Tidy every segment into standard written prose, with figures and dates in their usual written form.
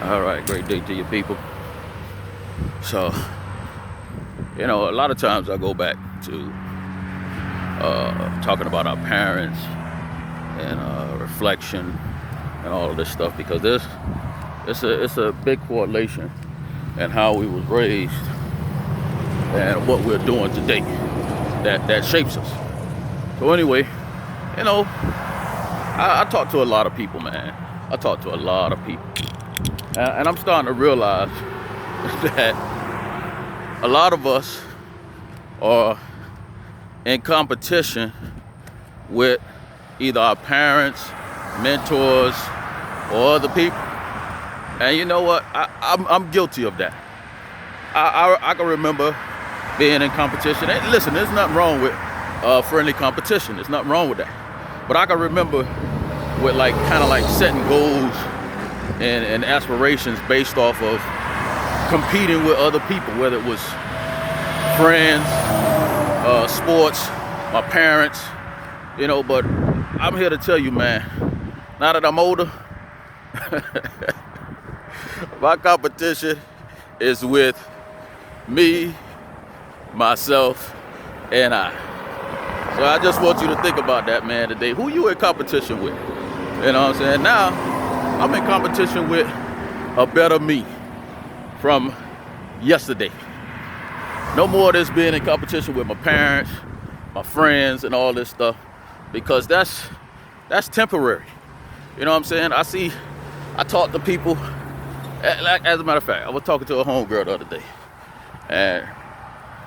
All right, great day to you people. So, a lot of times I go back to talking about our parents and reflection and all of this stuff because it's a big correlation in how we was raised and what we're doing today that shapes us. So anyway, I talk to a lot of people, man. I talk to a lot of people. And I'm starting to realize that a lot of us are in competition with either our parents, mentors, or other people. And you know what? I'm guilty of that. I can remember being in competition. And listen, there's nothing wrong with friendly competition. There's nothing wrong with that. But I can remember with kind of setting goals and aspirations based off of competing with other people, whether it was friends, sports, my parents, but I'm here to tell you, man, now that I'm older, my competition is with me, myself, and I. So I just want you to think about that, man, today. Who you in competition with? You know what I'm saying? Now, I'm in competition with a better me from yesterday. No more of this being in competition with my parents, my friends, and all this stuff, because that's temporary. You know what I'm saying? I talk to people. As a matter of fact, I was talking to a homegirl the other day, and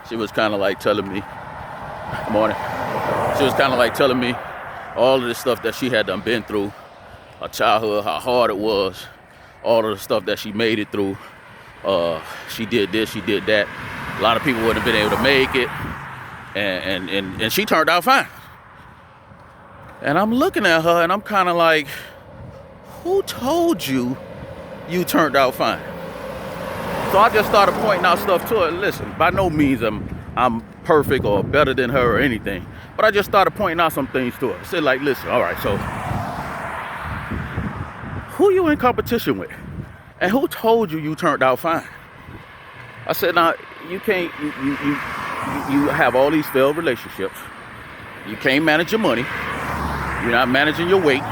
she was kind of telling me, good morning. She was kind of telling me all of the stuff that she had done been through, her childhood, how hard it was, all of the stuff that she made it through. She did this, she did that. A lot of people wouldn't have been able to make it, and she turned out fine. And I'm looking at her, and I'm kind of like, who told you turned out fine? So I just started pointing out stuff to her. Listen, by no means I'm perfect or better than her or anything, but I just started pointing out some things to her. I said, listen, all right, so who you in competition with? And who told you turned out fine? I said, now, you can't, you have all these failed relationships. You can't manage your money. You're not managing your weight.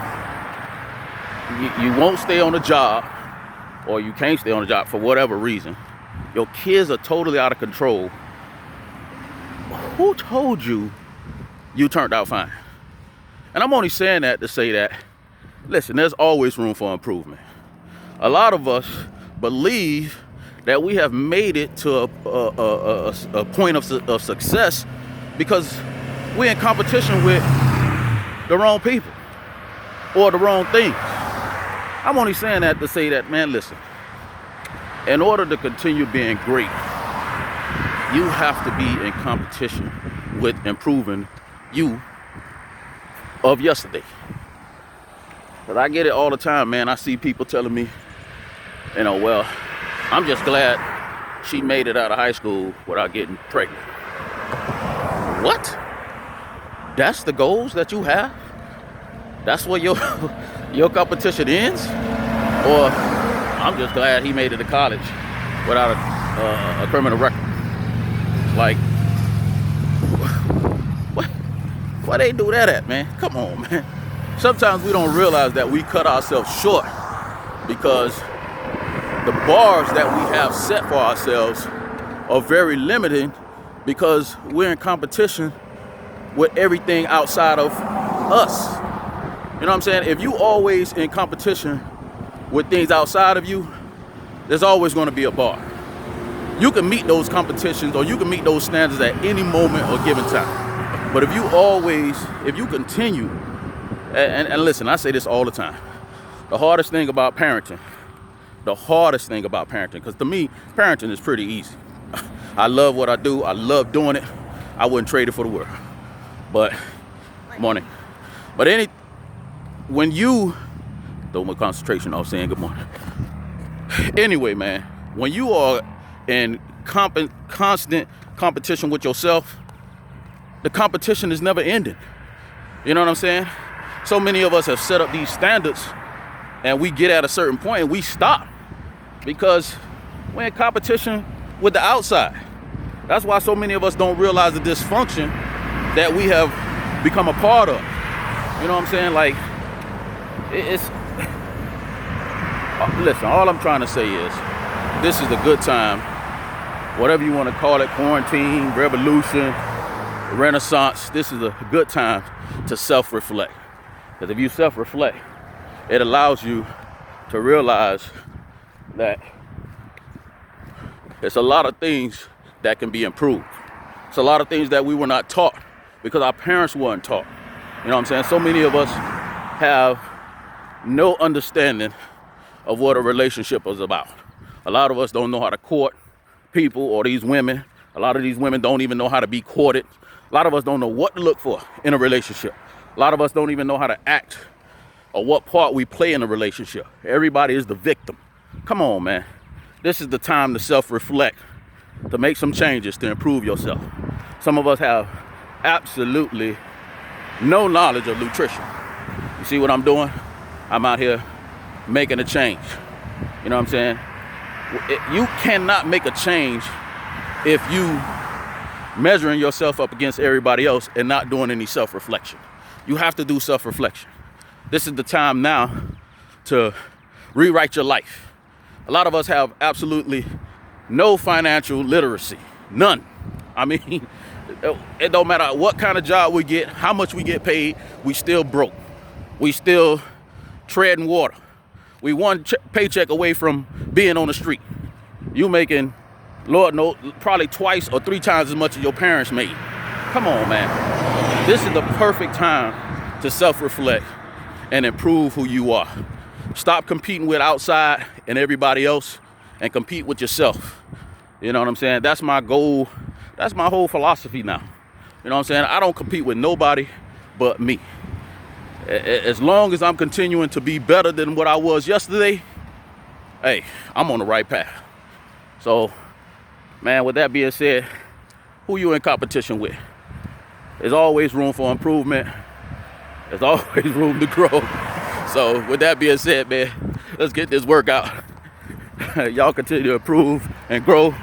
You won't stay on the job, or you can't stay on the job for whatever reason. Your kids are totally out of control. Who told you turned out fine? And I'm only saying that to say that, listen, there's always room for improvement. A lot of us believe that we have made it to a point of success because we're in competition with the wrong people or the wrong things. I'm only saying that to say that, man, listen, in order to continue being great, you have to be in competition with improving you of yesterday. But I get it all the time, man. I see people telling me, well, I'm just glad she made it out of high school without getting pregnant. What? That's the goals that you have? That's where your competition ends? Or I'm just glad he made it to college without a criminal record. Why they do that at, man? Come on, man. Sometimes we don't realize that we cut ourselves short because the bars that we have set for ourselves are very limiting because we're in competition with everything outside of us. You know what I'm saying? If you always in competition with things outside of you, there's always going to be a bar. You can meet those competitions or you can meet those standards at any moment or given time. But if you continue, and listen, I say this all the time, the hardest thing about parenting, because to me, parenting is pretty easy. I love what I do. I love doing it. I wouldn't trade it for the world. But, morning. But when you, throw my concentration off saying good morning. Anyway, man, when you are in constant competition with yourself, the competition is never ending. You know what I'm saying? So many of us have set up these standards and we get at a certain point and we stop. because we're in competition with the outside. That's why so many of us don't realize the dysfunction that we have become a part of. You know what I'm saying? Like, it's listen, all I'm trying to say is this is a good time, whatever you want to call it, quarantine, revolution, renaissance. This is a good time to self-reflect. Because if you self-reflect, it allows you to realize that there's a lot of things that can be improved. It's a lot of things that we were not taught because our parents weren't taught. You know what I'm saying? So many of us have no understanding of what a relationship is about. A lot of us don't know how to court people or these women. A lot of these women don't even know how to be courted. A lot of us don't know what to look for in a relationship. A lot of us don't even know how to act or what part we play in a relationship. Everybody is the victim. Come on, man. This is the time to self-reflect, to make some changes, to improve yourself. Some of us have absolutely no knowledge of nutrition. You see what I'm doing? I'm out here making a change. You know what I'm saying? You cannot make a change if you measuring yourself up against everybody else and not doing any self-reflection. You have to do self-reflection. This is the time now to rewrite your life. A lot of us have absolutely no financial literacy. None. I mean, it don't matter what kind of job we get, how much we get paid, we still broke. We still treading water. We one paycheck away from being on the street. You making, Lord knows, probably twice or 3 times as much as your parents made. Come on, man. This is the perfect time to self-reflect and improve who you are. Stop competing with outside and everybody else and compete with yourself. You know what I'm saying? That's my goal. That's my whole philosophy now. You know what I'm saying? I don't compete with nobody but me. As long as I'm continuing to be better than what I was yesterday, hey, I'm on the right path. So, man, with that being said, who you in competition with? There's always room for improvement. There's always room to grow. So, with that being said, man, let's get this workout. Y'all continue to improve and grow.